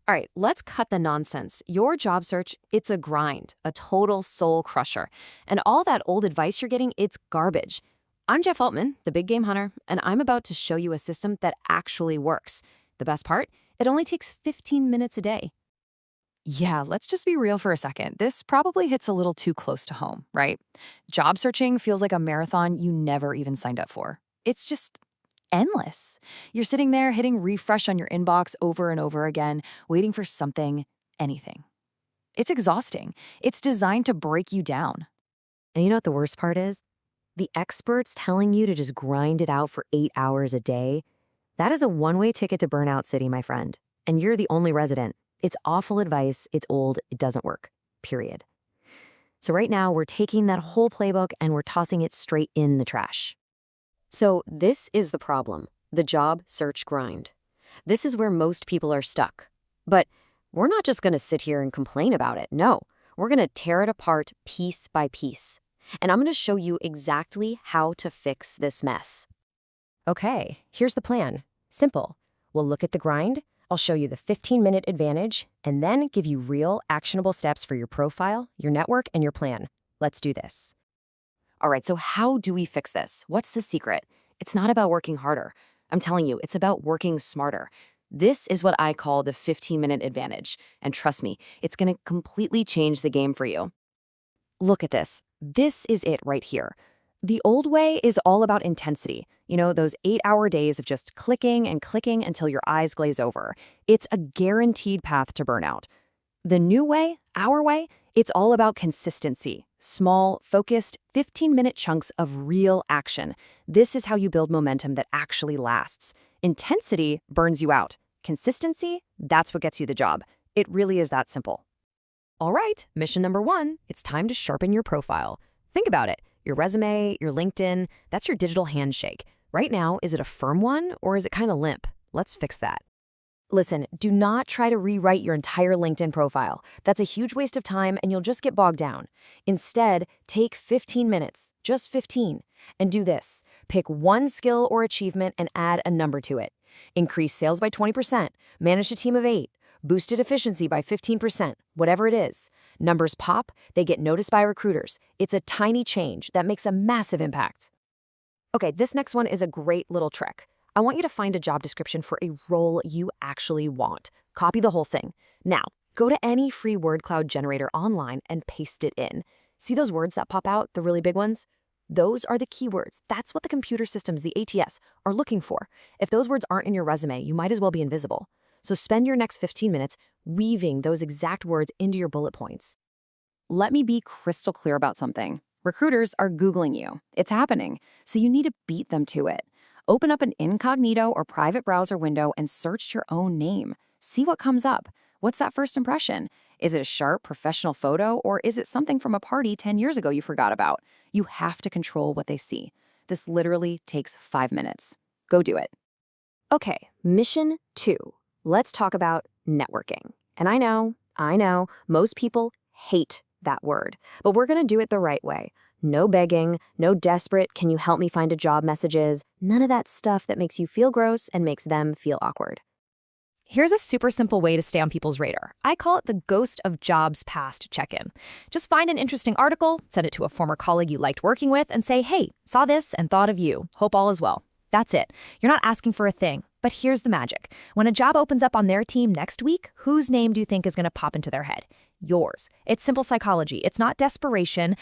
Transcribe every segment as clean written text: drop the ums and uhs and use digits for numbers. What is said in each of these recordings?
All right, let's cut the nonsense. Your job search, it's a grind, a total soul crusher. And all that old advice you're getting, it's garbage. I'm Jeff Altman, the big game hunter, and I'm about to show you a system that actually works. The best part? It only takes 15 minutes a day. Yeah, let's just be real for a second. This probably hits a little too close to home, right? Job searching feels like a marathon you never even signed up for. It's just endless. You're sitting there hitting refresh on your inbox over and over again, waiting for something, anything. It's exhausting. It's designed to break you down. And you know what the worst part is? The experts telling you to just grind it out for 8 hours a day, that is a one-way ticket to Burnout City, my friend. And you're the only resident. It's awful advice, it's old, it doesn't work, period. So right now, we're taking that whole playbook and we're tossing it straight in the trash. So this is the problem, the job search grind. This is where most people are stuck. But we're not just going to sit here and complain about it. No, we're going to tear it apart piece by piece. And I'm going to show you exactly how to fix this mess. Okay, here's the plan. Simple. We'll look at the grind, I'll show you the 15-minute advantage, and then give you real, actionable steps for your profile, your network, and your plan. Let's do this. All right, so how do we fix this? What's the secret? It's not about working harder. I'm telling you, it's about working smarter. This is what I call the 15-minute advantage. And trust me, it's going to completely change the game for you. Look at this. This is it right here. The old way is all about intensity. You know, those 8-hour days of just clicking and clicking until your eyes glaze over. It's a guaranteed path to burnout. The new way, our way, it's all about consistency. Small, focused, 15-minute chunks of real action. This is how you build momentum that actually lasts. Intensity burns you out. Consistency, that's what gets you the job. It really is that simple. All right, mission number 1, it's time to sharpen your profile. Think about it. Your resume, your LinkedIn, that's your digital handshake. Right now, is it a firm one or is it kind of limp? Let's fix that. Listen, do not try to rewrite your entire LinkedIn profile. That's a huge waste of time and you'll just get bogged down. Instead, take 15 minutes, just 15, and do this. Pick one skill or achievement and add a number to it. Increase sales by 20%, manage a team of 8, boosted efficiency by 15%, whatever it is. Numbers pop, they get noticed by recruiters. It's a tiny change that makes a massive impact. Okay, this next one is a great little trick. I want you to find a job description for a role you actually want. Copy the whole thing. Now, go to any free word cloud generator online and paste it in. See those words that pop out, the really big ones? Those are the keywords. That's what the computer systems, the ATS, are looking for. If those words aren't in your resume, you might as well be invisible. So spend your next 15 minutes weaving those exact words into your bullet points. Let me be crystal clear about something. Recruiters are Googling you. It's happening. So you need to beat them to it. Open up an incognito or private browser window and search your own name. See what comes up. What's that first impression? Is it a sharp professional photo or is it something from a party 10 years ago you forgot about? You have to control what they see. This literally takes 5 minutes. Go do it. Okay, mission 2. Let's talk about networking. And I know, most people hate that word, but we're going to do it the right way. No begging, no desperate, can you help me find a job messages, none of that stuff that makes you feel gross and makes them feel awkward. Here's a super simple way to stay on people's radar. I call it the Ghost of Jobs Past check-in. Just find an interesting article, send it to a former colleague you liked working with, and say, hey, saw this and thought of you. Hope all is well. That's it. You're not asking for a thing. But here's the magic. When a job opens up on their team next week, whose name do you think is going to pop into their head? Yours. It's simple psychology. It's not desperation.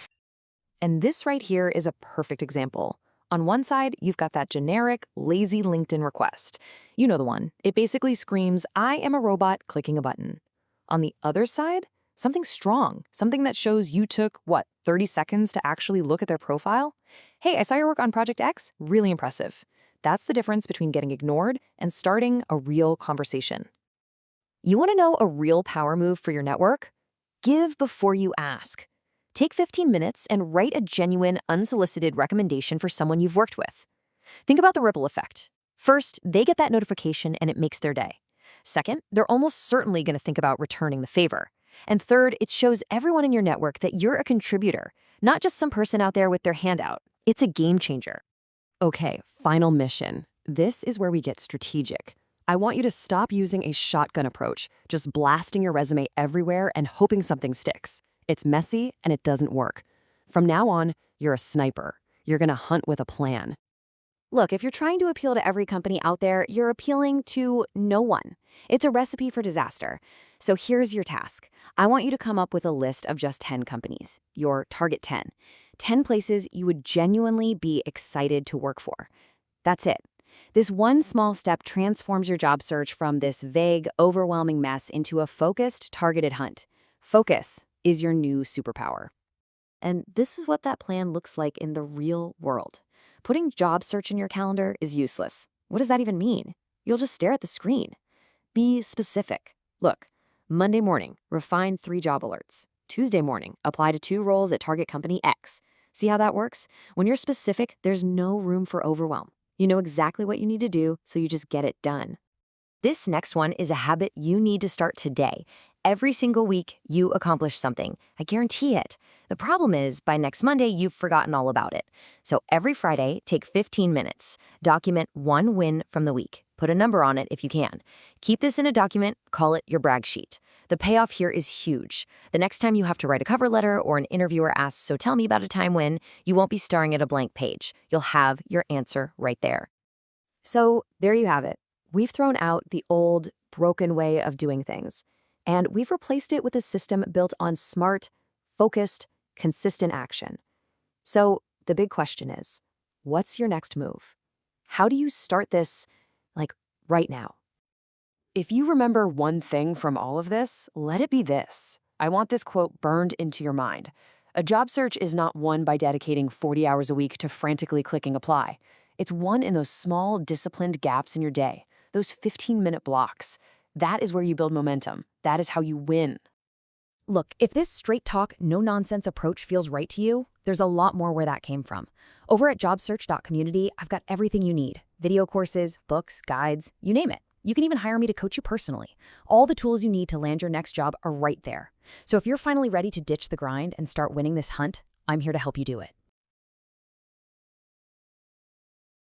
And this right here is a perfect example. On one side, you've got that generic, lazy LinkedIn request. You know the one. It basically screams, I am a robot clicking a button. On the other side, something strong, something that shows you took, 30 seconds to actually look at their profile? Hey, I saw your work on Project X. Really impressive. That's the difference between getting ignored and starting a real conversation. You want to know a real power move for your network? Give before you ask. Take 15 minutes and write a genuine, unsolicited recommendation for someone you've worked with. Think about the ripple effect. First, they get that notification and it makes their day. Second, they're almost certainly going to think about returning the favor. And third, it shows everyone in your network that you're a contributor, not just some person out there with their hand out. It's a game changer. Okay, final mission. This is where we get strategic. I want you to stop using a shotgun approach, just blasting your resume everywhere and hoping something sticks. It's messy and it doesn't work. From now on, you're a sniper. You're going to hunt with a plan. Look, if you're trying to appeal to every company out there, you're appealing to no one. It's a recipe for disaster. So here's your task. I want you to come up with a list of just 10 companies, your target 10. 10 places you would genuinely be excited to work for. That's it. This one small step transforms your job search from this vague, overwhelming mess into a focused, targeted hunt. Focus is your new superpower. And this is what that plan looks like in the real world. Putting job search in your calendar is useless. What does that even mean? You'll just stare at the screen. Be specific. Look, Monday morning, refine 3 job alerts. Tuesday morning, apply to 2 roles at target company X. See how that works? When you're specific, there's no room for overwhelm. You know exactly what you need to do, so you just get it done. This next one is a habit you need to start today. Every single week, you accomplish something. I guarantee it. The problem is, by next Monday, you've forgotten all about it. So every Friday, take 15 minutes. Document one win from the week. Put a number on it if you can. Keep this in a document, call it your brag sheet. The payoff here is huge. The next time you have to write a cover letter or an interviewer asks, so tell me about a time when, you won't be staring at a blank page. You'll have your answer right there. So there you have it. We've thrown out the old, broken way of doing things, and we've replaced it with a system built on smart, focused, consistent action. So the big question is, what's your next move? How do you start this, right now? If you remember one thing from all of this, let it be this. I want this quote burned into your mind. A job search is not won by dedicating 40 hours a week to frantically clicking apply. It's won in those small, disciplined gaps in your day, those 15-minute blocks. That is where you build momentum. That is how you win. Look, if this straight talk, no-nonsense approach feels right to you, there's a lot more where that came from. Over at JobSearch.Community, I've got everything you need. Video courses, books, guides, you name it. You can even hire me to coach you personally. All the tools you need to land your next job are right there. So if you're finally ready to ditch the grind and start winning this hunt, I'm here to help you do it.